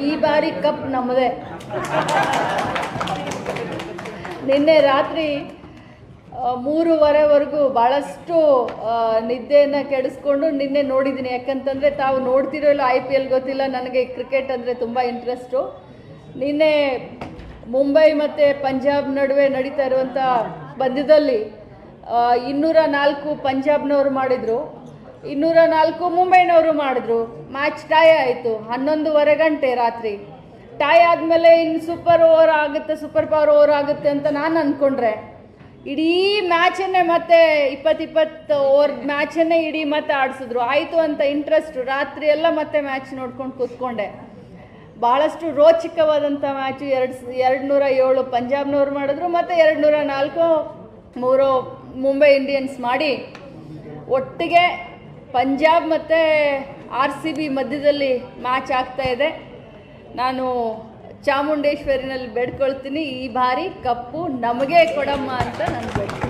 ಈ ಬಾರಿ ಕಪ್ ನಮ್ಮದೇ. ನಿನ್ನೆ ರಾತ್ರಿ 3:30ವರೆಗೂ ಭಾಳಷ್ಟು ನಿದ್ದೆಯನ್ನು ಕೆಡಿಸ್ಕೊಂಡು ನಿನ್ನೆ ನೋಡಿದ್ದೀನಿ. ಯಾಕಂತಂದರೆ ತಾವು ನೋಡ್ತಿರೋ ಇಲ್ಲ IPL ಗೊತ್ತಿಲ್ಲ, ನನಗೆ ಕ್ರಿಕೆಟ್ ಅಂದರೆ ತುಂಬ ಇಂಟ್ರೆಸ್ಟು. ನಿನ್ನೆ ಮುಂಬೈ ಮತ್ತು ಪಂಜಾಬ್ ನಡುವೆ ನಡೀತಾ ಇರುವಂಥ ಪಂದ್ಯದಲ್ಲಿ 204 ಪಂಜಾಬ್ನವರು ಮಾಡಿದರು, 204 ಮುಂಬೈನವರು ಮಾಡಿದ್ರು. ಮ್ಯಾಚ್ ಟೈ ಆಯಿತು 11:30 ಗಂಟೆ ರಾತ್ರಿ. ಟೈ ಆದಮೇಲೆ ಇನ್ನು ಸೂಪರ್ ಪವರ್ ಓವರ್ ಆಗುತ್ತೆ ಅಂತ ನಾನು ಅಂದ್ಕೊಂಡ್ರೆ ಇಡೀ ಮ್ಯಾಚನ್ನೇ ಮತ್ತೆ 20 ಓವರ್ ಮ್ಯಾಚನ್ನೇ ಇಡೀ ಮತ್ತೆ ಆಡಿಸಿದ್ರು. ಆಯಿತು ಅಂತ ಇಂಟ್ರೆಸ್ಟು ರಾತ್ರಿ ಎಲ್ಲ ಮತ್ತೆ ಮ್ಯಾಚ್ ನೋಡ್ಕೊಂಡು ಕೂತ್ಕೊಂಡೆ. ಭಾಳಷ್ಟು ರೋಚಕವಾದಂಥ ಮ್ಯಾಚು. 207 ಪಂಜಾಬ್ನವ್ರು ಮಾಡಿದ್ರು ಮತ್ತು 204 ಮುಂಬೈ ಇಂಡಿಯನ್ಸ್ ಮಾಡಿ ಒಟ್ಟಿಗೆ ಪಂಜಾಬ್ ಮತ್ತು RCB ಮಧ್ಯದಲ್ಲಿ ಮ್ಯಾಚ್ ಆಗ್ತಾಯಿದೆ. ನಾನು ಚಾಮುಂಡೇಶ್ವರಿನಲ್ಲಿ ಬೇಡ್ಕೊಳ್ತೀನಿ, ಈ ಬಾರಿ ಕಪ್ಪು ನಮಗೆ ಕೊಡಮ್ಮ ಅಂತ ನಾನು ಬೇಡ್ತೀನಿ.